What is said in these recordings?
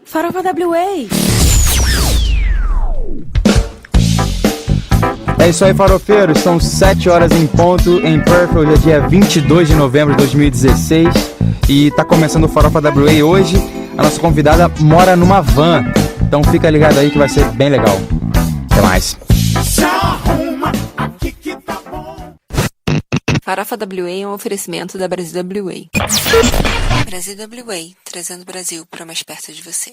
Farofa WA. É isso aí, farofeiros. São 7 horas em ponto em Perth. Hoje é dia 22 de novembro de 2016 e tá começando o Farofa WA hoje. A nossa convidada mora numa van, então fica ligado aí que vai ser bem legal. Até mais. Farofa WA é um oferecimento da Brasil WA. Brasil WA, trazendo o Brasil para mais perto de você.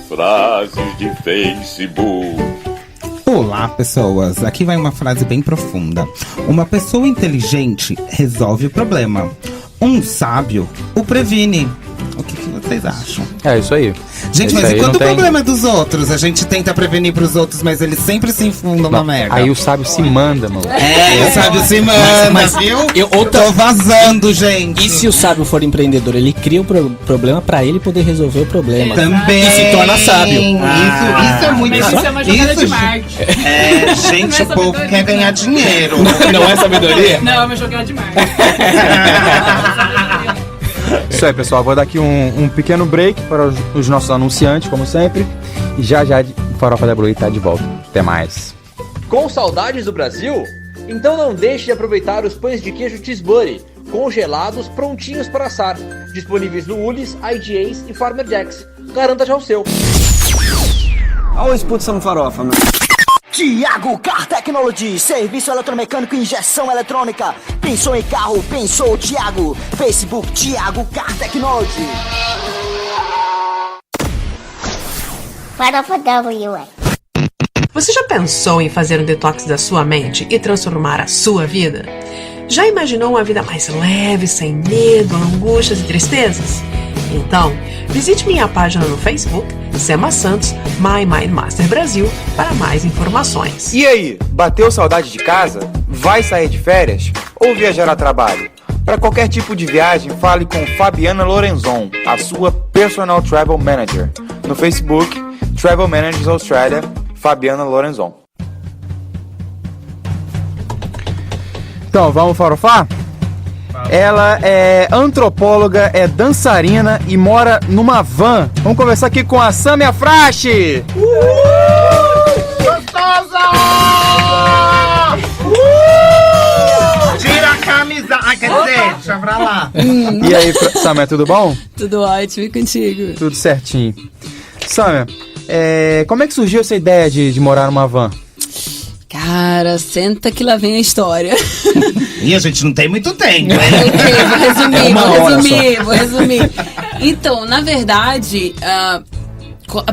Frases de Facebook. Olá, pessoas. Aqui vai uma frase bem profunda. Uma pessoa inteligente resolve o problema. Um sábio o previne. O que vocês acham? É isso aí. Gente, mas e quando o problema é dos outros? A gente tenta prevenir pros outros, mas eles sempre se infundam na merda. Aí o sábio se manda, mano. O sábio se manda, mas viu? Tô vazando, gente. E se o sábio for empreendedor, ele cria o problema pra ele poder resolver o problema. Também. E se torna sábio. Isso é muito... Mas isso é uma jogada de marketing. Gente, o povo quer ganhar dinheiro. Não é sabedoria? Não, é uma jogada de marketing. Isso aí, pessoal. Vou dar aqui um pequeno break para os nossos anunciantes, como sempre. E já o Farofa WA está de volta. Até mais. Com saudades do Brasil? Então não deixe de aproveitar os pães de queijo Cheeseburger, congelados prontinhos para assar. Disponíveis no Ulis, IGAs e Farmer Jacks. Garanta já o seu. Olha o expulsão farofa, mano. Tiago Car Technology, serviço eletromecânico e injeção eletrônica. Pensou em carro, pensou Tiago. Facebook Tiago Car Technology. Farofa WA. Você já pensou em fazer um detox da sua mente e transformar a sua vida? Já imaginou uma vida mais leve, sem medo, angústias e tristezas? Então, visite minha página no Facebook, Sema Santos, My Mind Master Brasil, para mais informações. E aí, bateu saudade de casa? Vai sair de férias? Ou viajar a trabalho? Para qualquer tipo de viagem, fale com Fabiana Lorenzon, a sua Personal Travel Manager. No Facebook, Travel Managers Australia, Fabiana Lorenzon. Então, vamos farofar? Ela é antropóloga, é dançarina e mora numa van. Vamos conversar aqui com a Samia Frache! Gostosa! Tira a camisa! Ai, quer dizer, deixa pra lá. E aí, Samia, tudo bom? Tudo ótimo, e contigo? Tudo certinho. Samia, como é que surgiu essa ideia de morar numa van? Cara, senta que lá vem a história. E a gente não tem muito tempo, né? Vou resumir. Então, na verdade, a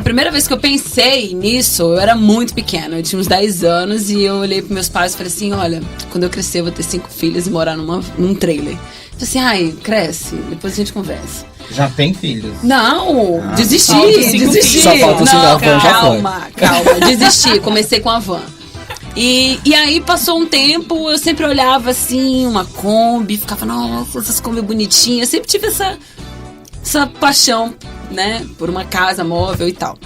primeira vez que eu pensei nisso, eu era muito pequena. Eu tinha uns 10 anos e eu olhei pros meus pais e falei assim, olha, quando eu crescer eu vou ter 5 filhos e morar num trailer. Eu falei assim, ai, cresce, depois a gente conversa. Já tem filhos? Não, desisti. Só falta o sinal, calma, desisti, comecei com a van. E aí passou um tempo, eu sempre olhava assim, uma Kombi, ficava, nossa, essas Kombi bonitinhas. Eu sempre tive essa paixão, né, por uma casa móvel e tal.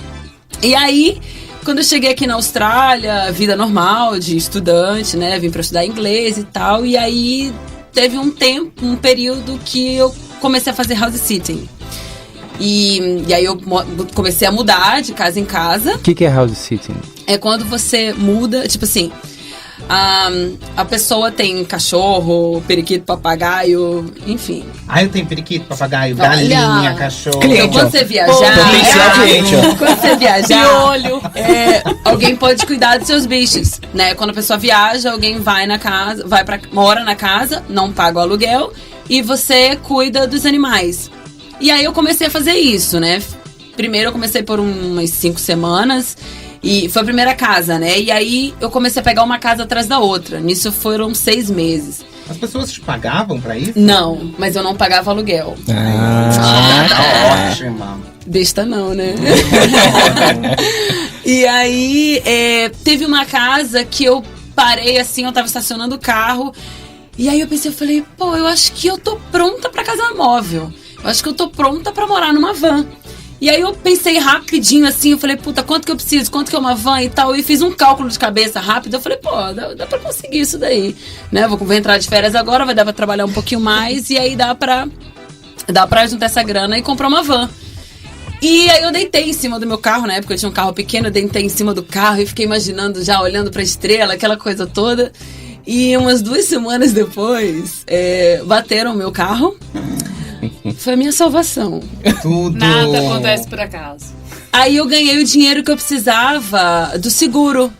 E aí, quando eu cheguei aqui na Austrália, vida normal de estudante, né, vim pra estudar inglês e tal. E aí teve um período que eu comecei a fazer house sitting. E aí eu comecei a mudar de casa em casa. O que é house sitting? É quando você muda, tipo assim, a pessoa tem cachorro, periquito, papagaio, enfim. Eu tenho periquito, papagaio, galinha, cachorro. Então, quando você viajar, quando você viajar, alguém pode cuidar dos seus bichos, né? Quando a pessoa viaja, alguém vai na casa, mora na casa, não paga o aluguel e você cuida dos animais. E aí eu comecei a fazer isso, né? Primeiro eu comecei por umas 5 semanas e foi a primeira casa, né? E aí eu comecei a pegar uma casa atrás da outra. Nisso foram 6 meses. As pessoas te pagavam pra isso? Não, mas eu não pagava aluguel. Tá ótima. Besta não, né? E aí teve uma casa que eu parei assim, eu tava estacionando o carro. E aí eu falei, pô, eu acho que eu tô pronta pra casa móvel. Eu acho que eu tô pronta pra morar numa van. E aí eu pensei rapidinho assim, eu falei, puta, quanto que eu preciso? Quanto que é uma van e tal? E fiz um cálculo de cabeça rápido. Eu falei, pô, dá pra conseguir isso daí, né? Vou entrar de férias agora, vai dar pra trabalhar um pouquinho mais e aí dá pra dá pra juntar essa grana e comprar uma van. E aí eu deitei em cima do meu carro, na época eu tinha um carro pequeno, eu deitei em cima do carro e fiquei imaginando, já olhando pra estrela, aquela coisa toda. E umas 2 semanas depois, bateram o meu carro. Foi a minha salvação. Tudo. Nada acontece por acaso. Aí eu ganhei o dinheiro que eu precisava do seguro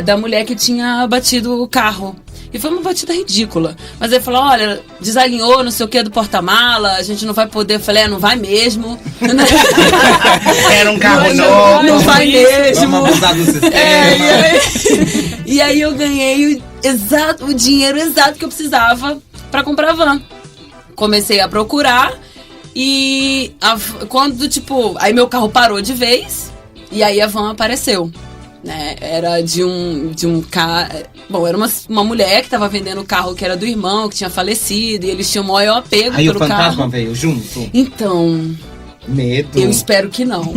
da mulher que tinha batido o carro. E foi uma batida ridícula. Mas ele falou, olha, desalinhou, não sei o que, do porta-mala, a gente não vai poder. Eu falei, não vai mesmo. Era um carro novo. Não vai mesmo. Vamos abusar do sistema. E aí eu ganhei o dinheiro exato que eu precisava pra comprar a van. Comecei a procurar e quando, aí meu carro parou de vez e aí a van apareceu. Né? Era de um cara. Bom, era uma mulher que tava vendendo o carro que era do irmão, que tinha falecido, e eles tinham o maior apego aí pelo carro. Aí o fantasma veio junto? Então. Medo. Eu espero que não.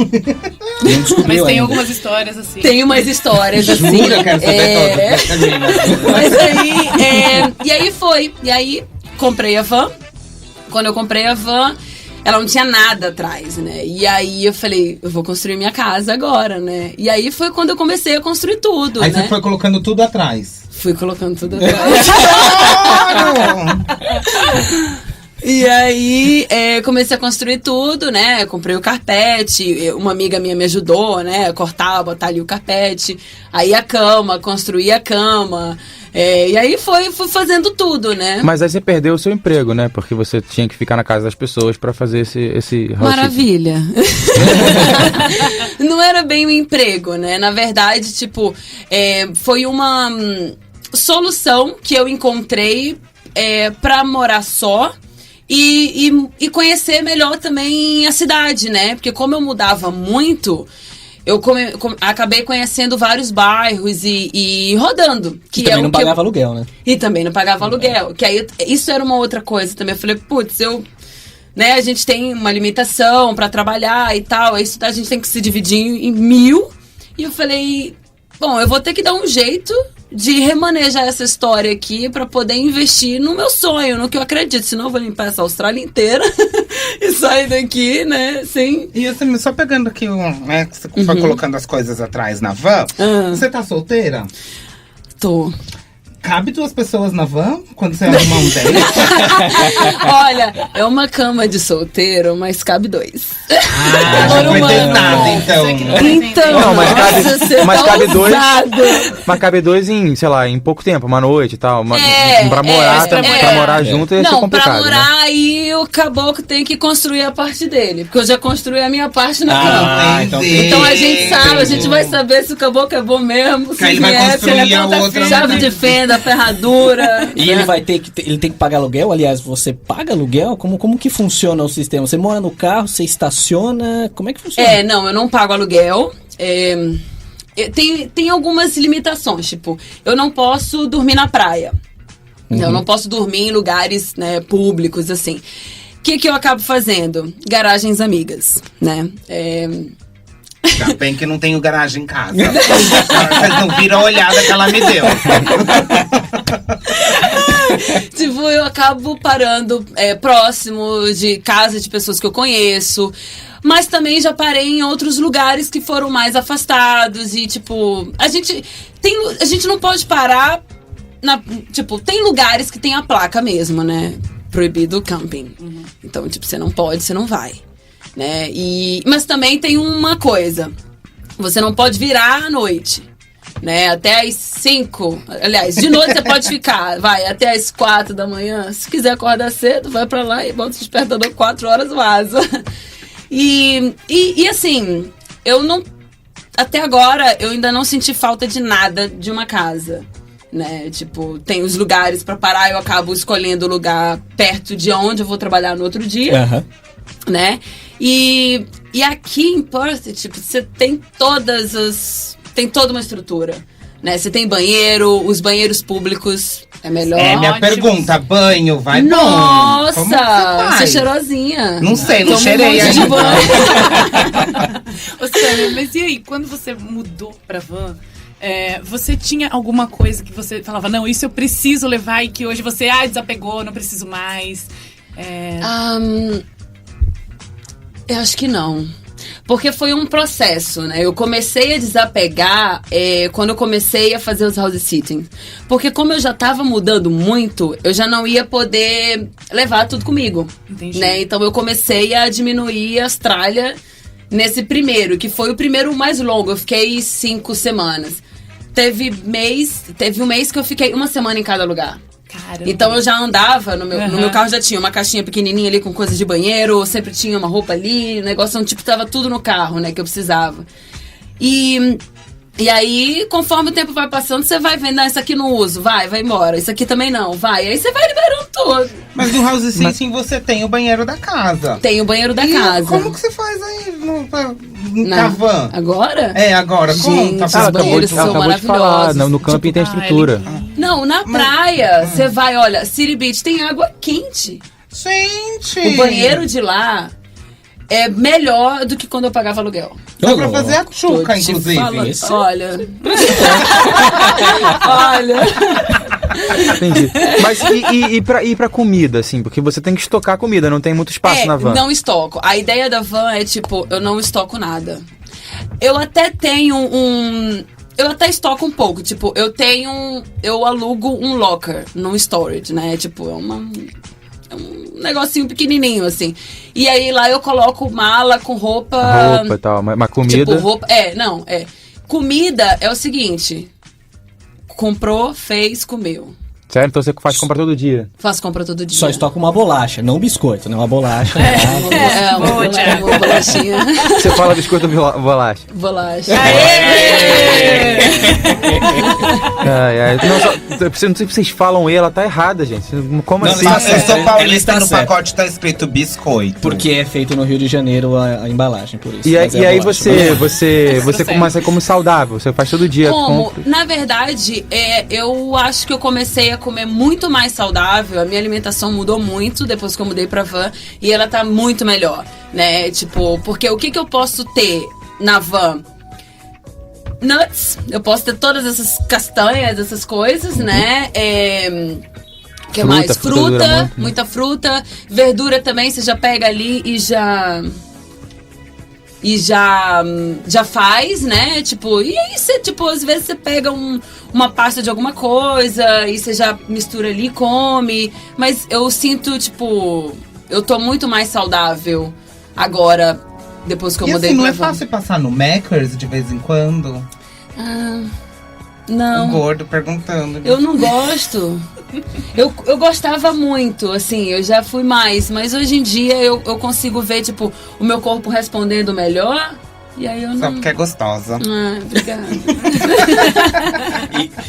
Mas tem algumas histórias assim. Tem umas histórias assim. Jura, eu quero saber todas. Mas aí. E aí foi. E aí comprei a van. Quando eu comprei a van, ela não tinha nada atrás, né? E aí eu falei, eu vou construir minha casa agora, né? E aí foi quando eu comecei a construir tudo, aí né? você foi colocando tudo atrás. Fui colocando tudo atrás. E aí comecei a construir tudo, né? Comprei o carpete, uma amiga minha me ajudou, né? Cortar, botar ali o carpete. Aí a cama, construir a cama. E aí fui fazendo tudo, né? Mas aí você perdeu o seu emprego, né? Porque você tinha que ficar na casa das pessoas pra fazer esse Maravilha. Não era bem um emprego, né? Na verdade, foi uma solução que eu encontrei pra morar só. E conhecer melhor também a cidade, né? Porque como eu mudava muito, eu acabei conhecendo vários bairros e rodando. Que também não pagava aluguel, né? E também não pagava aluguel. Que aí, isso era uma outra coisa também. Eu falei, putz, né, a gente tem uma limitação pra trabalhar e tal. Aí a gente tem que se dividir em 1000. E eu falei, bom, eu vou ter que dar um jeito de remanejar essa história aqui pra poder investir no meu sonho, no que eu acredito. Senão eu vou limpar essa Austrália inteira e sair daqui, né, sim. E assim, só pegando aqui, né, que você foi colocando as coisas atrás na van, você tá solteira? Tô. Cabe 2 pessoas na van quando você arruma um date? Olha, é uma cama de solteiro, mas cabe 2. Já foi tentado, então. Então, não, mas cabe 2. Mas cabe 2 em, sei lá, em pouco tempo, uma noite e tal. Pra morar junto ia ser complicado. Pra morar, né? aí o caboclo tem que construir a parte dele. Porque eu já construí a minha parte na cama. Então a gente sabe, a gente vai saber se o caboclo é bom mesmo. Se ele vai construir a outra. Chave de fenda, ferradura. E ele ele tem que pagar aluguel? Aliás, você paga aluguel? Como que funciona o sistema? Você mora no carro, você estaciona? Como é que funciona? Não, eu não pago aluguel. Tem algumas limitações, eu não posso dormir na praia. Eu não posso dormir em lugares, né, públicos, assim. O que eu acabo fazendo? Garagens amigas, né? Ainda bem que não tenho garagem em casa. Vocês não viram a olhada que ela me deu. Eu acabo parando próximo de casa de pessoas que eu conheço. Mas também já parei em outros lugares que foram mais afastados. E, a gente não pode parar tem lugares que tem a placa mesmo, né? Proibido camping. Então, você não pode, você não vai. Né? Mas também tem uma coisa. Você não pode virar à noite. Né? Até às 5. Aliás, de noite você pode ficar. Vai até às 4 da manhã. Se quiser acordar cedo, vai pra lá e bota o despertador 4 horas, vaza. E assim, eu não... Até agora, eu ainda não senti falta de nada de uma casa. Né? Tem os lugares pra parar. Eu acabo escolhendo o lugar perto de onde eu vou trabalhar no outro dia. Né? E aqui em Perth, você tem tem toda uma estrutura, né? Você tem banheiro, os banheiros públicos é melhor. Minha pergunta, banho, vai bom? Nossa, você é cheirosinha. Não sei, não cheirei de banho. Ô, Sammy, mas e aí, quando você mudou pra van, você tinha alguma coisa que você falava, não, isso eu preciso levar e que hoje você desapegou, não preciso mais? Eu acho que não. Porque foi um processo, né? Eu comecei a desapegar quando eu comecei a fazer os house sitting. Porque como eu já tava mudando muito, eu já não ia poder levar tudo comigo. Entendi. Né? Então eu comecei a diminuir as tralhas nesse primeiro, que foi o primeiro mais longo. Eu fiquei 5 semanas. Teve um mês que eu fiquei 1 semana em cada lugar. Caramba. Então eu já andava, no meu carro já tinha uma caixinha pequenininha ali com coisas de banheiro, sempre tinha uma roupa ali, o negócio, tipo, tava tudo no carro, né, que eu precisava. E aí, conforme o tempo vai passando, você vai vendo, isso aqui não uso, vai embora, isso aqui também não, vai. Aí você vai liberando tudo. Mas no house sitting você tem o banheiro da casa. Tem o banheiro da casa. Como que você faz aí na van? Agora? Agora. Gente, Conta. os banheiros são maravilhosos. No camping tem estrutura. Não, na praia, você vai, olha, City Beach tem água quente. Gente! O banheiro de lá é melhor do que quando eu pagava aluguel. Dá pra fazer a chuca, inclusive. Olha. Entendi. Mas e pra comida, assim? Porque você tem que estocar comida, não tem muito espaço na van. Não estoco. A ideia da van é, tipo, eu não estoco nada. Eu até tenho eu até estoco um pouco. Tipo, eu alugo um locker num storage, né? Tipo, é um negocinho pequenininho, assim. E aí lá eu coloco mala com roupa e tal, mas comida... Tipo, roupa... Comida é o seguinte. Comprou, fez, comeu. Sério? Então você faz compra todo dia? Faço compra todo dia. Só estoca uma bolacha, não um biscoito, né? Uma bolacha. Uma bolachinha. Você fala biscoito ou bolacha? Bolacha. Não sei se vocês falam ela tá errada, gente. Como não, assim? Eu sou paulista, no pacote tá escrito biscoito. Porque é feito no Rio de Janeiro a embalagem, por isso. E aí você começa como saudável, você faz todo dia. Como? Na verdade, eu acho que eu comecei a comer muito mais saudável. A minha alimentação mudou muito depois que eu mudei pra van. E ela tá muito melhor, né? Tipo, porque o que eu posso ter na van? Nuts. Eu posso ter todas essas castanhas, essas coisas, né? Que mais? Fruta, muita fruta. Verdura também, você já pega ali e já faz, né? Tipo, e aí você, tipo, às vezes você pega uma pasta de alguma coisa e você já mistura ali e come. Mas eu sinto, tipo, eu tô muito mais saudável agora, depois que eu mudei pra van. Não é fácil passar no Macca's de vez em quando? Não. O gordo perguntando. Eu não gosto. Eu gostava muito, assim, eu já fui mais, mas hoje em dia eu consigo ver, tipo, o meu corpo respondendo melhor, e aí eu não... Só porque é gostosa. Obrigada.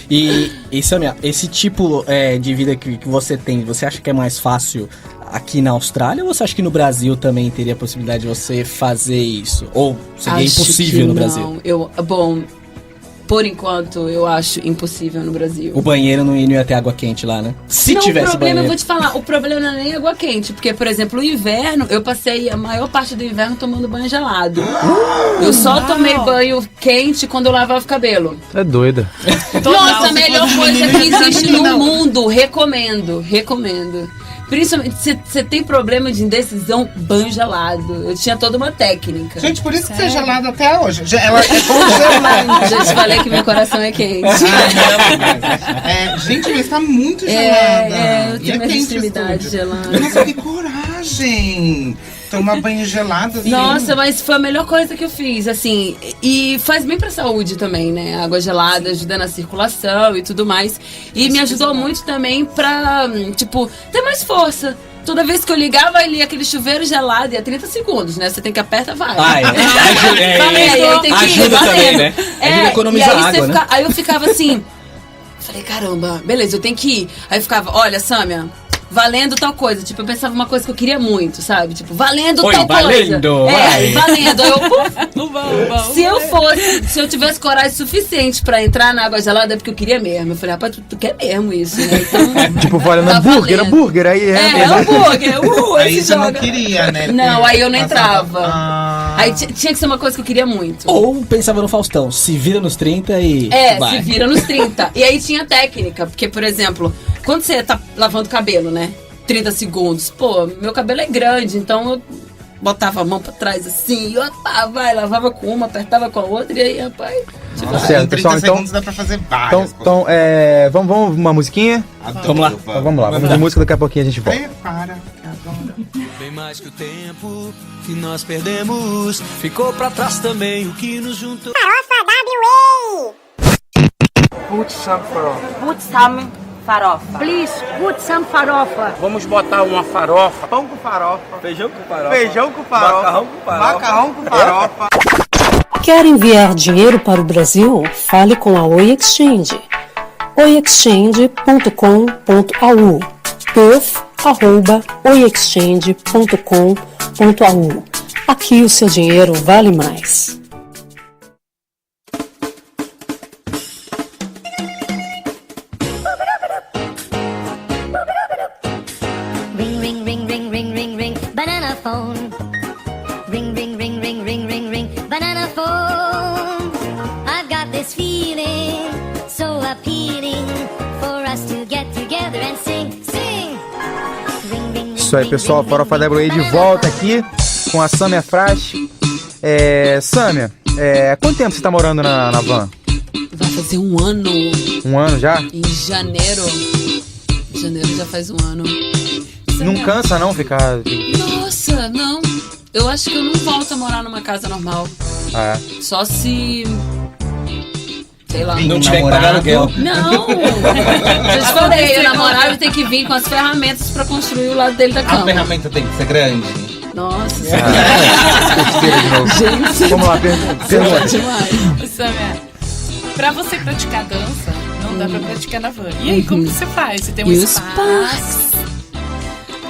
E Samia, esse tipo de vida que você tem, você acha que é mais fácil aqui na Austrália, ou você acha que no Brasil também teria a possibilidade de você fazer isso? Ou seria impossível no Brasil? Bom, por enquanto, eu acho impossível no Brasil. O banheiro não ia ter água quente lá, né? Se não, tivesse o problema, banheiro. eu vou te falar, o problema não é nem água quente. Porque, por exemplo, o inverno, eu passei a maior parte do inverno tomando banho gelado. Eu só tomei banho quente quando eu lavava o cabelo. É doida. Nossa, a melhor coisa que existe no mundo. Recomendo. Principalmente, se você tem problema de indecisão, banho gelado. Eu tinha toda uma técnica. Gente, por isso que você é gelado até hoje. Ela é congelada. Já te falei que meu coração é quente. Gente, mas tá muito gelada. Eu tenho minhas extremidades geladas. Nossa, que coragem! Tomar banho gelado. Assim. Nossa, mas foi a melhor coisa que eu fiz, assim. E faz bem pra saúde também, né? Água gelada ajuda na circulação e tudo mais. E me ajudou muito também pra, tipo, ter mais força. Toda vez que eu ligava, ali aquele chuveiro gelado, e a 30 segundos, né? Você tem que apertar, vai. Aí tem que ir, ajuda também, né? Ajuda a economizar água, né? Aí eu ficava assim, falei, caramba, beleza, eu tenho que ir. Aí eu ficava, olha, Samia, valendo tal coisa. Tipo, eu pensava uma coisa que eu queria muito, sabe? Tipo, valendo tal coisa. Valendo. Se eu tivesse coragem suficiente pra entrar na água gelada, é porque eu queria mesmo. Eu falei, rapaz, tu quer mesmo isso, né? Então, tipo, valendo hambúrguer, aí hambúrguer. Aí você não queria, né? Não, aí eu não entrava. Aí tinha que ser uma coisa que eu queria muito. Ou pensava no Faustão, se vira nos 30 e vai. Se vira nos 30. E aí tinha técnica, porque, por exemplo, quando você tá lavando cabelo, né? 30 segundos. Pô, meu cabelo é grande, então eu botava a mão pra trás assim, e opa, vai, lavava com uma, apertava com a outra, e aí, rapaz... Nossa, certo, em 30 pessoal, então- segundos dá pra fazer várias Então, vamos uma musiquinha? Vamos lá. Então, vamos lá, vamos de música, daqui a pouquinho a gente volta. Prepara. Bem mais que o tempo que nós perdemos, ficou pra trás também o que nos juntou. Put some farofa. Put some farofa. Please, put some farofa. Vamos botar uma farofa. Pão com farofa. Feijão com farofa. Feijão com farofa. Macarrão com farofa. Macarrão com farofa. Quer enviar dinheiro para o Brasil? Fale com a Oi Exchange. oiexchange.com.au perf@oiexchange.com.au. Aqui o seu dinheiro vale mais. Ring, ring, ring, ring, ring, ring, ring, banana phone. Ring, ring, ring, ring, ring, ring, ring, banana phone. I've got this feeling so appealing for us to get together and sing, sing. Ring, ring, ring, Isso aí, ring, pessoal, ring, Farofa ring, Débora aí de banana volta phone. aqui com a Sâmia Frasch. Sâmia, quanto tempo você tá morando na van? Vai fazer um ano. Um ano já? Em janeiro. Janeiro já faz um ano. Não cansa não ficar... Nossa, não. Eu acho que eu não volto a morar numa casa normal. Ah, Só se... Sei lá. Não tiver que pagar aluguel. Não! Já te falei, o namorado tem que vir com as ferramentas pra construir o lado dele da A cama. ferramenta tem que ser grande. Nossa. Gente. Vamos lá, pergunta. Demais. Samia, pra você praticar dança, não dá pra praticar na van. E aí, como que você faz? Você tem um E os espaço? parques?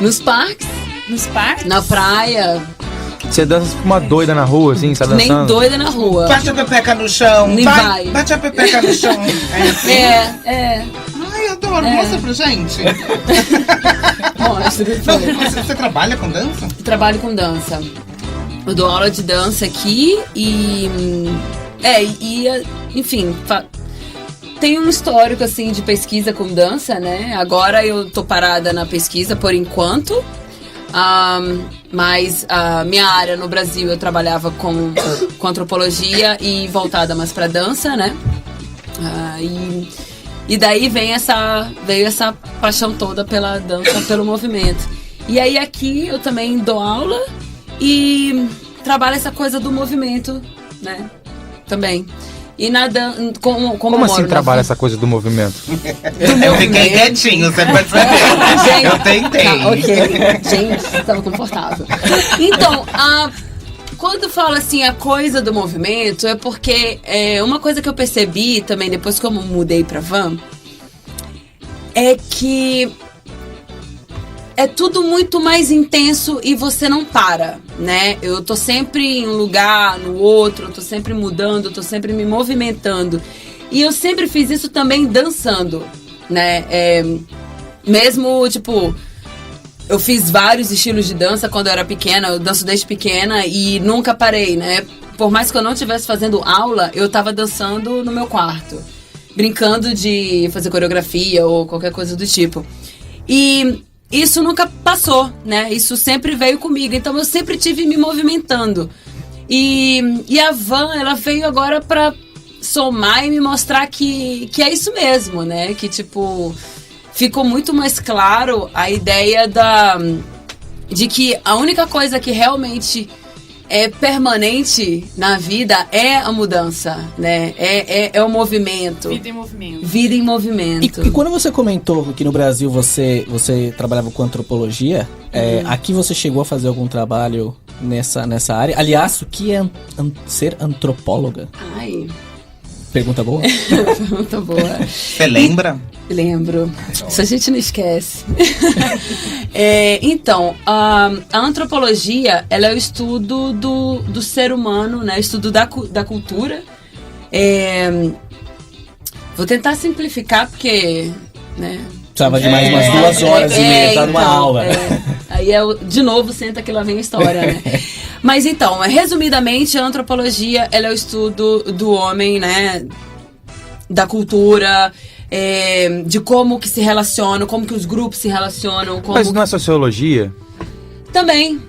Nos parques? Nos parques? Na praia. Você dança tipo uma doida na rua, assim, tá Nem dançando? doida na rua. Bate a pepeca no chão. Nem vai. Bate a pepeca no chão. É. Ai, adoro. Mostra pra gente. Mostra Não, depois. você trabalha com dança? Trabalho com dança. Eu dou aula de dança aqui enfim, tem um histórico assim de pesquisa com dança, né? Agora eu tô parada na pesquisa por enquanto. Mas a minha área no Brasil eu trabalhava com antropologia e voltada mais pra dança, né? E daí veio essa paixão toda pela dança, pelo movimento. E aí aqui eu também dou aula e trabalho essa coisa do movimento, né? Também. E Como assim trabalha essa coisa do movimento? Eu fiquei quietinho, você percebeu? Eu tentei. Tá, ok. Gente, estava confortável. Então, quando falo assim, a coisa do movimento, é porque uma coisa que eu percebi também, depois que eu mudei pra van, é que é tudo muito mais intenso e você não para, né? Eu tô sempre em um lugar, no outro, eu tô sempre mudando, eu tô sempre me movimentando. E eu sempre fiz isso também dançando, né? Mesmo, tipo, eu fiz vários estilos de dança quando eu era pequena, eu danço desde pequena e nunca parei, né? Por mais que eu não estivesse fazendo aula, eu tava dançando no meu quarto, brincando de fazer coreografia ou qualquer coisa do tipo. E isso nunca passou, né? Isso sempre veio comigo. Então eu sempre tive me movimentando. E a van, ela veio agora pra somar e me mostrar que é isso mesmo, né? Que, tipo, ficou muito mais claro a ideia de que a única coisa que realmente é permanente na vida é a mudança, né? É o movimento. Vida em movimento. Vida em movimento. E quando você comentou que no Brasil você trabalhava com antropologia, aqui você chegou a fazer algum trabalho nessa área? Aliás, o que é ser antropóloga? Ai. Pergunta boa? Pergunta boa. Você lembra? Lembro. Isso a gente não esquece. Então, a antropologia, ela é o estudo do ser humano, né? O estudo da cultura. Vou tentar simplificar, porque, né? Precisava de mais umas 2 horas e meia, tá numa aula. Aí de novo, senta que lá vem a história, né? Mas então, resumidamente, a antropologia, ela é o estudo do homem, né? Da cultura, de como que se relacionam, como que os grupos se relacionam. Mas não é sociologia? Também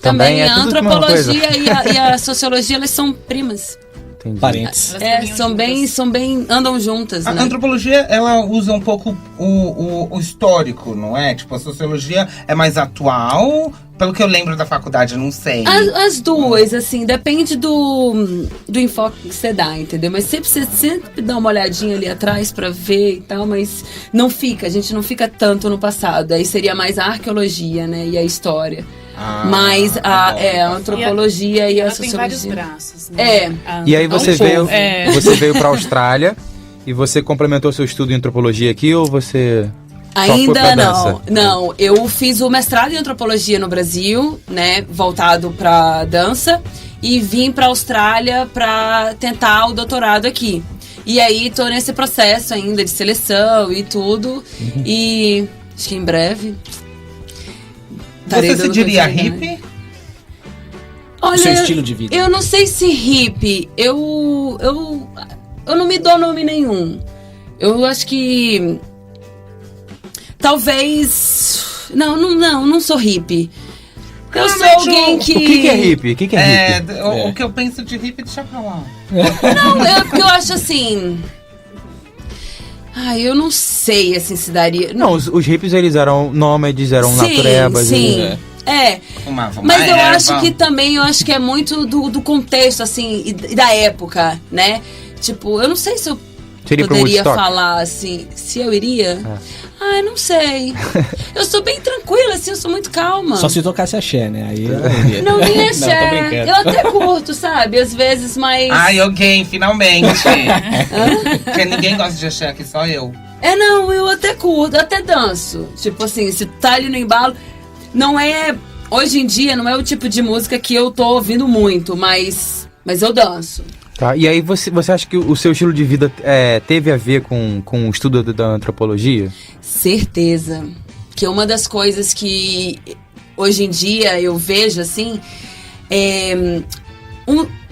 Também é a tudo a mesma antropologia coisa. e a sociologia, elas são primas. Entendi. Parentes. São bem, andam juntas, A né? antropologia, ela usa um pouco o histórico, não é? Tipo, a sociologia é mais atual, pelo que eu lembro da faculdade, eu não sei. As duas, assim, depende do enfoque que você dá, entendeu? Mas você sempre dá uma olhadinha ali atrás pra ver e tal, mas a gente não fica tanto no passado. Aí seria mais a arqueologia, né? E a história. Mas a antropologia e a sociologia. Tem vários braços, né? E aí você veio pra Austrália e você complementou seu estudo em antropologia aqui ou você só foi pra Ainda dança? não. Eu fiz o mestrado em antropologia no Brasil, né? Voltado pra dança. E vim pra Austrália pra tentar o doutorado aqui. E aí tô nesse processo ainda de seleção e tudo. E acho que em breve. Você se diria hippie? Olha, Seu estilo de vida. Eu não sei se hippie. Eu não me dou nome nenhum. Eu acho que talvez não sou hippie. Eu sou alguém que... O que é hippie? O que é hippie? O que eu penso de hippie, deixa pra lá. Não, porque eu acho assim... eu não sei, assim, se daria... Não, os hippies, eles eram nômades, eram naturebas. Sim. Mas eu acho que também, é muito do contexto, assim, e da época, né? Tipo, eu não sei se eu poderia falar, assim, se eu iria... não sei. Eu sou bem tranquila, assim, eu sou muito calma. Só se tocasse axé, né? Aí não, nem axé. Eu até curto, sabe? Às vezes, mas... Alguém, finalmente. Porque ninguém gosta de axé aqui, só eu. Eu até curto, eu até danço. Tipo assim, se tá ali no embalo... Não é... Hoje em dia, não é o tipo de música que eu tô ouvindo muito, mas eu danço. Tá, e aí você acha que o seu estilo de vida teve a ver com o estudo da antropologia? Certeza. Que uma das coisas que hoje em dia eu vejo, assim,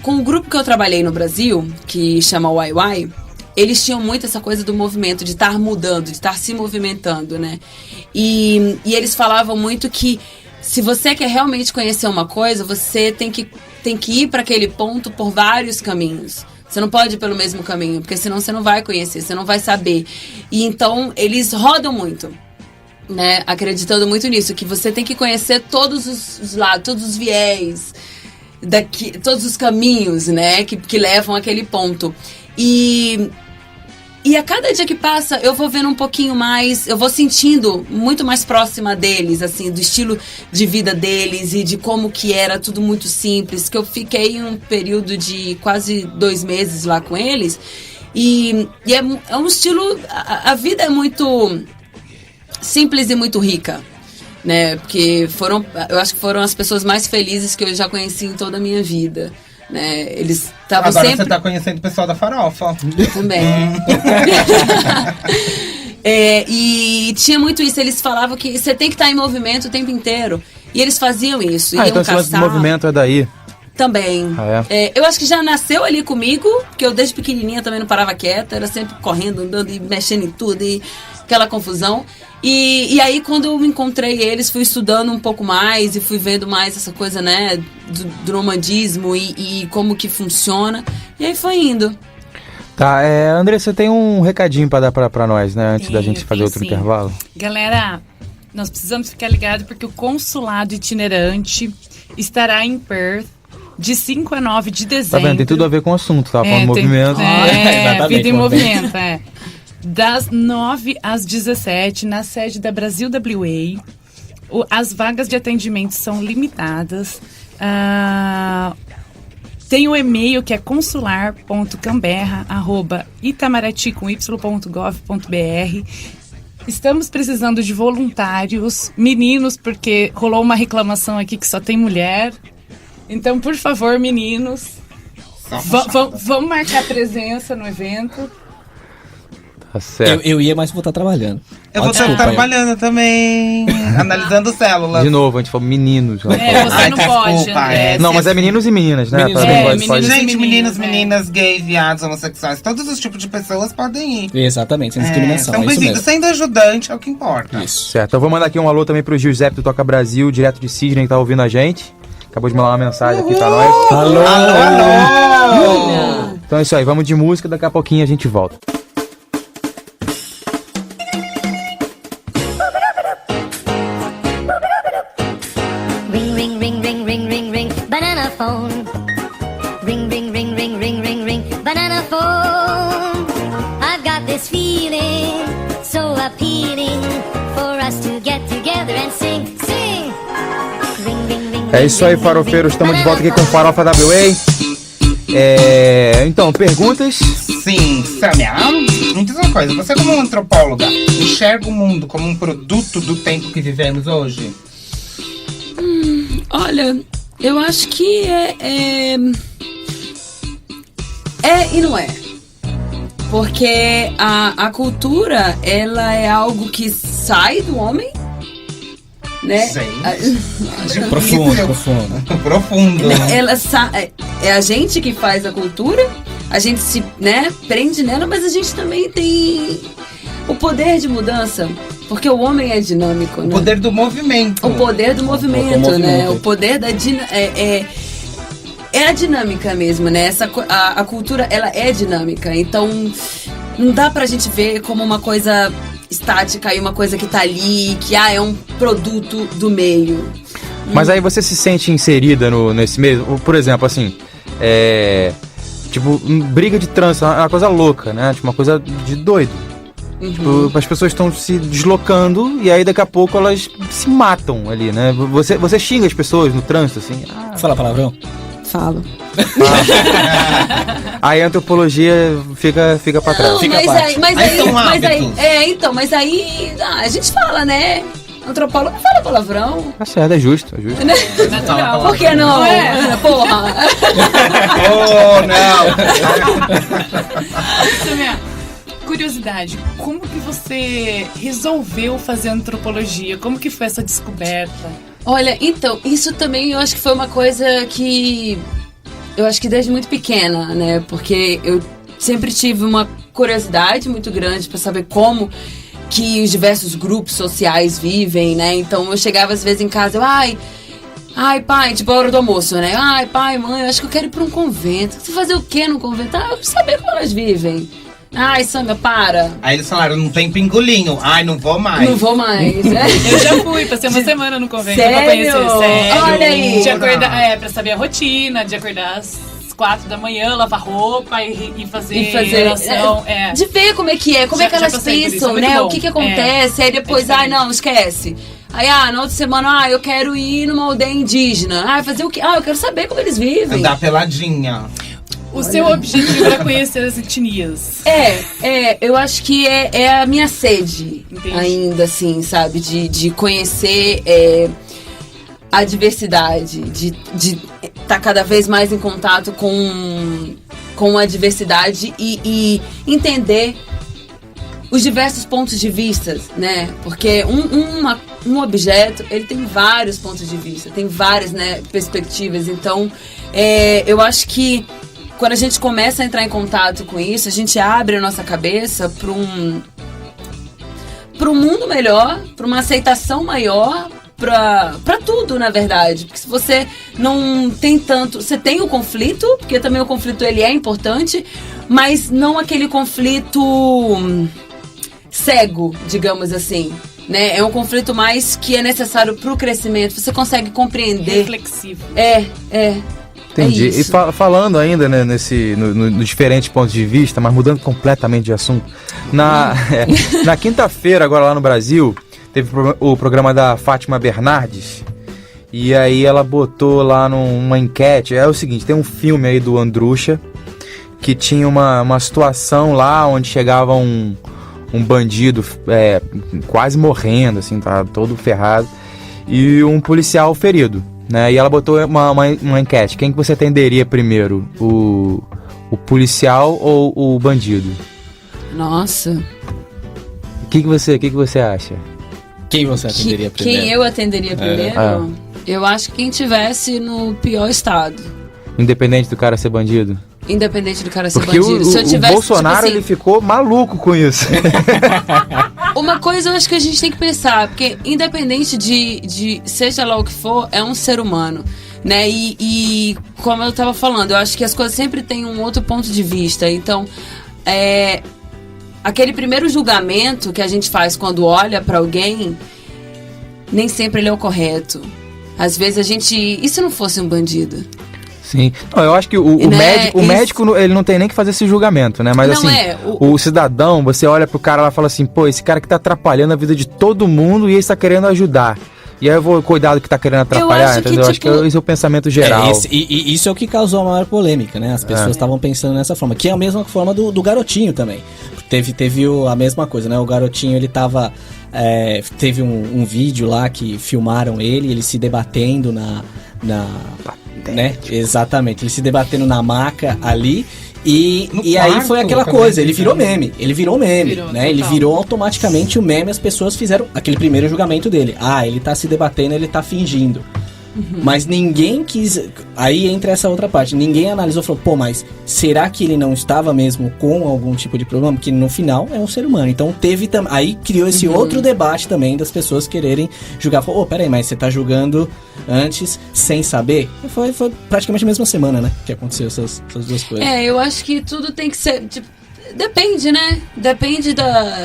com o grupo que eu trabalhei no Brasil, que chama YY, eles tinham muito essa coisa do movimento, de estar mudando, de estar se movimentando, né? E eles falavam muito que se você quer realmente conhecer uma coisa, você tem que ir para aquele ponto por vários caminhos. Você não pode ir pelo mesmo caminho, porque senão você não vai conhecer, você não vai saber. E então, eles rodam muito, né? Acreditando muito nisso, que você tem que conhecer todos os lados, todos os viés, todos os caminhos, né? Que levam àquele ponto. E a cada dia que passa, eu vou vendo um pouquinho mais, eu vou sentindo muito mais próxima deles, assim, do estilo de vida deles e de como que era tudo muito simples, que eu fiquei um período de quase 2 meses lá com eles, e é um estilo, a vida é muito simples e muito rica, né, porque eu acho que foram as pessoas mais felizes que eu já conheci em toda a minha vida. Né? Eles estavam sempre... Agora você tá conhecendo o pessoal da farofa. Também. E tinha muito isso. Eles falavam que você tem que estar em movimento o tempo inteiro. E eles faziam isso. Iam então caçar. esse movimento é daí. Também. Eu acho que já nasceu ali comigo, porque eu desde pequenininha também não parava quieta. Era sempre correndo, andando e mexendo em tudo. E aquela confusão. E aí, quando eu encontrei eles, fui estudando um pouco mais e fui vendo mais essa coisa, né, do nomandismo e como que funciona. E aí foi indo. Tá, André, você tem um recadinho pra dar pra nós, né, antes da gente fazer outro intervalo? Galera, nós precisamos ficar ligados porque o consulado itinerante estará em Perth de 5 a 9 de dezembro. Tá vendo? Tem tudo a ver com o assunto, tá? Falando movimento. Vida em movimento, Das 9 às 17, na sede da Brasil WA. As vagas de atendimento são limitadas. Tem o e-mail que é consular.canberra@itamaraty.gov.br. Estamos precisando de voluntários, meninos, porque rolou uma reclamação aqui que só tem mulher. Então, por favor, meninos, vamos marcar presença no evento. Tá certo. Eu ia, mas vou estar trabalhando. Eu vou estar trabalhando também, analisando células. De novo, a gente falou meninos. Você não pode, né? Não, mas é meninos e meninas, né? Gente, meninas, gays, viados, homossexuais, todos os tipos de pessoas podem ir. Exatamente, sem discriminação. São bem-vindos, sendo ajudante é o que importa. Isso. Certo, então vou mandar aqui um alô também pro Giuseppe do Toca Brasil, direto de Sydney, que tá ouvindo a gente. Acabou de mandar uma mensagem aqui pra nós. Alô! Então é isso aí, vamos de música, daqui a pouquinho a gente volta. Ring, ring, ring, ring, ring, ring, ring, banana phone. Ring, ring, ring, ring, ring, ring, ring, banana phone. I've got this feeling so appealing for us to get together and sing, sing. Ring, ring, ring. É isso aí, farofeiros, estamos de volta aqui com o Farofa WA. Então, perguntas? Sim, Samia, me diz uma coisa, você como antropóloga, enxerga o mundo como um produto do tempo que vivemos hoje? Olha, eu acho que é e não é. Porque a cultura, ela é algo que sai do homem, né? Profundo. É a gente que faz a cultura, a gente se, né, prende nela, mas a gente também tem o poder de mudança. Porque o homem é dinâmico, né? O poder do movimento. O poder do movimento, né? O poder da é a dinâmica mesmo, né? A cultura, ela é dinâmica. Então, não dá pra gente ver como uma coisa estática e uma coisa que tá ali, que é um produto do meio. Mas aí você se sente inserida nesse meio? Por exemplo, assim, tipo, briga de trânsito é uma coisa louca, né? Tipo, uma coisa de doido. Tipo, as pessoas estão se deslocando e aí daqui a pouco elas se matam ali, né? Você xinga as pessoas no trânsito, assim? Fala palavrão? Falo. Aí a antropologia fica pra trás. Mas aí a gente fala, né? Antropólogo não fala palavrão. Tá certo, é justo. Natural. Por que não? Porra! Samia, curiosidade, como que você resolveu fazer antropologia? Como que foi essa descoberta? Olha, então, isso também eu acho que foi uma coisa que eu acho que desde muito pequena, né? Porque eu sempre tive uma curiosidade muito grande para saber como que os diversos grupos sociais vivem, né? Então eu chegava às vezes em casa, ai pai, tipo a hora do almoço, né? Ai pai, mãe, eu acho que eu quero ir pra um convento. Você fazer o que no convento? Eu quero saber como elas vivem. Ai, Sandra, para. Aí eles falaram, não tem pingolinho. Ai, não vou mais. Não vou mais, né? Eu já fui, passei uma semana no convento. Sério? Pra conhecer. Sério. Olha aí. De acordar, pra saber a rotina, de acordar às 4 da manhã, lavar roupa e fazer oração. De ver como é que é, como é que elas pensam, né? O que acontece. Aí depois, não, esquece. Aí, na outra semana, eu quero ir numa aldeia indígena. Fazer o quê? Eu quero saber como eles vivem. Andar peladinha. O seu objetivo era conhecer as etnias. Eu acho que é a minha sede. Entendi. Ainda, assim, sabe? De conhecer a diversidade, de estar cada vez mais em contato com a diversidade e entender os diversos pontos de vista, né? Porque um objeto, ele tem vários pontos de vista, tem várias, né, perspectivas. Então, eu acho que quando a gente começa a entrar em contato com isso, a gente abre a nossa cabeça para um mundo melhor, para uma aceitação maior, para tudo, na verdade. Porque se você não tem tanto... Você tem o conflito, porque também o conflito ele é importante, mas não aquele conflito cego, digamos assim. Né? É um conflito mais que é necessário para o crescimento. Você consegue compreender. Reflexivo. Entendi. E falando ainda, né, nos diferentes pontos de vista, mas mudando completamente de assunto. Na quinta-feira, agora lá no Brasil, teve o programa da Fátima Bernardes. E aí ela botou lá numa enquete. É o seguinte, tem um filme aí do Andrucha que tinha uma situação lá onde chegava um bandido quase morrendo, assim, tá todo ferrado, e um policial ferido. Né? E ela botou uma enquete. Quem que você atenderia primeiro? O policial ou o bandido? Nossa. O que você acha? Quem você atenderia primeiro? Quem eu atenderia primeiro? Eu acho que quem tivesse no pior estado. Independente do cara ser bandido? Independente do cara ser Porque bandido. Se eu tivesse, o Bolsonaro, tipo assim, ele ficou maluco com isso. uma coisa eu acho que a gente tem que pensar, porque independente de seja lá o que for, é um ser humano, né? E como eu tava falando, eu acho que as coisas sempre têm um outro ponto de vista. Então, aquele primeiro julgamento que a gente faz quando olha pra alguém, nem sempre ele é o correto. Às vezes e se não fosse um bandido? Sim. Não, eu acho que o médico, ele não tem nem que fazer esse julgamento, né? Mas não assim, o cidadão, você olha pro cara lá e fala assim, pô, esse cara que tá atrapalhando a vida de todo mundo e ele está querendo ajudar. E aí eu vou cuidar do que tá querendo atrapalhar, entendeu? Eu acho que esse é o pensamento geral. Isso é o que causou a maior polêmica, né? As pessoas estavam pensando nessa forma. Que é a mesma forma do garotinho também. Teve a mesma coisa, né? O garotinho, ele tava... teve um vídeo lá que filmaram ele se debatendo né? Exatamente, ele se debatendo na maca ali. E aí foi aquela coisa, ele virou meme, né? Ele virou automaticamente o meme, as pessoas fizeram aquele primeiro julgamento dele. Ele tá se debatendo, ele tá fingindo. Mas ninguém quis... Aí entra essa outra parte. Ninguém analisou e falou, pô, mas será que ele não estava mesmo com algum tipo de problema? Porque no final é um ser humano. Então aí criou esse outro debate também das pessoas quererem julgar. Falou, peraí, mas você tá julgando antes sem saber? Foi praticamente a mesma semana, né? Que aconteceu essas duas coisas. Eu acho que tudo tem que ser... Tipo, depende, né? Depende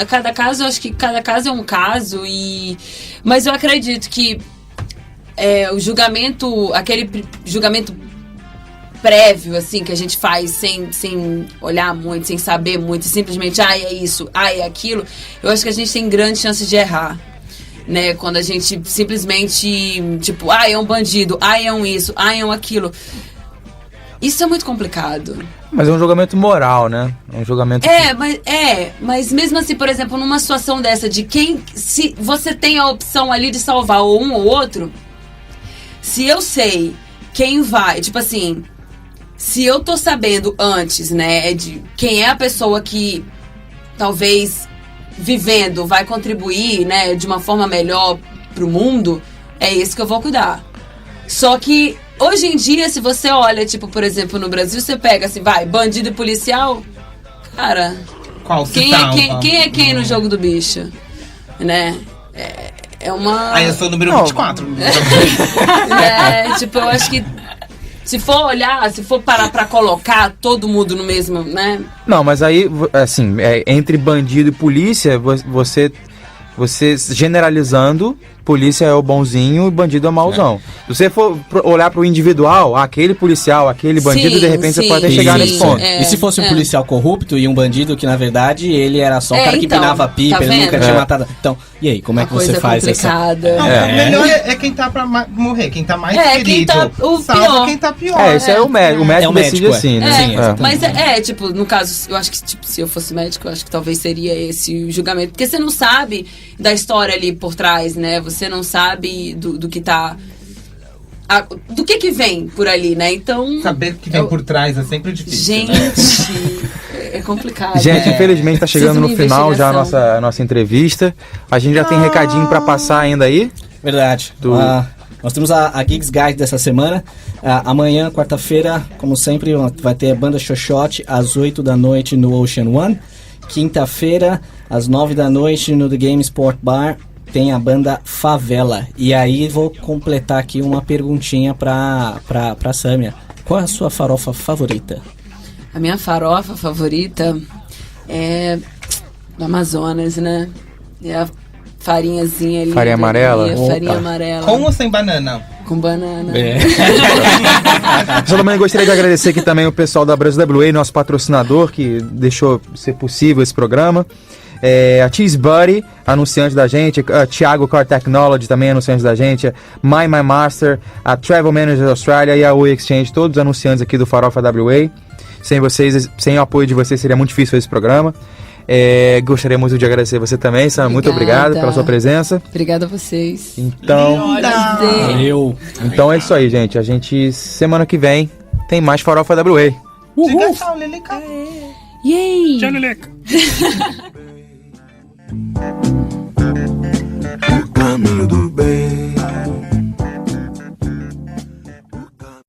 cada caso. Eu acho que cada caso é um caso. Mas eu acredito que o julgamento, aquele julgamento prévio, assim, que a gente faz sem olhar muito, sem saber muito, simplesmente, é isso, é aquilo, eu acho que a gente tem grandes chances de errar, né? Quando a gente simplesmente, tipo, é um bandido, é um isso, é um aquilo. Isso é muito complicado. Mas é um julgamento moral, né? É um julgamento... Mas mesmo assim, por exemplo, numa situação dessa, se você tem a opção ali de salvar ou um ou outro... Se eu sei quem vai, tipo assim, se eu tô sabendo antes, né, de quem é a pessoa que talvez vivendo vai contribuir, né, de uma forma melhor pro mundo, é isso que eu vou cuidar. Só que hoje em dia, se você olha, tipo, por exemplo, no Brasil, você pega assim, bandido e policial, cara, quem é quem no jogo do bicho, né? É uma... eu sou o número 24. Tipo, eu acho que se for parar pra colocar todo mundo no mesmo, né? Não, mas aí, assim, entre bandido e polícia, você generalizando, polícia é o bonzinho e bandido é o mauzão. Se você for olhar pro individual, aquele policial, aquele bandido, de repente você pode até chegar nesse ponto. E se fosse um policial corrupto e um bandido que, na verdade, ele era só o cara que empinava a pipa, ele nunca tinha matado. Então, e aí, como é que você faz complicada. essa... Não, o melhor é quem tá pra morrer, quem tá mais ferido. Salva quem tá pior. Isso é o médico. O médico decide assim, né? Mas tipo, no caso, eu acho que tipo, se eu fosse médico, eu acho que talvez seria esse o julgamento. Porque você não sabe da história ali por trás, né? Você não sabe do que tá... do que vem por ali, né? Então... Saber o que vem por trás é sempre difícil. Gente, né? É complicado. Gente, infelizmente tá chegando no final já a nossa entrevista. A gente já tem recadinho pra passar ainda aí? Verdade. Nós temos a Gigs Guide dessa semana. Amanhã, quarta-feira, como sempre, vai ter a banda Xoxote às 8 da noite no Ocean One. Quinta-feira, às 9 da noite no The Game Sport Bar, tem a banda Favela. E aí vou completar aqui uma perguntinha pra Sâmia. Qual é a sua farofa favorita? A minha farofa favorita é do Amazonas, né? É a farinhazinha ali. Farinha amarela? Farinha amarela. Com ou sem banana? Com banana. Eu também gostaria de agradecer aqui também o pessoal da Brasil WA, nosso patrocinador, que deixou ser possível esse programa. A Cheese Buddy, anunciante da gente, a Thiago Car Technology, também anunciante da gente, a My Master, a Travel Manager Australia e a Oi Exchange, todos anunciantes aqui do Farofa WA. Sem o apoio de vocês seria muito difícil esse programa. Gostaria muito de agradecer você também, Sam. Muito obrigado pela sua presença. Obrigada a vocês. Então, valeu. Então é isso aí, gente. A gente, semana que vem, tem mais Farofa WA. Diga tchau, Lilica. Yay! Tchau, Leleca. O caminho do bem.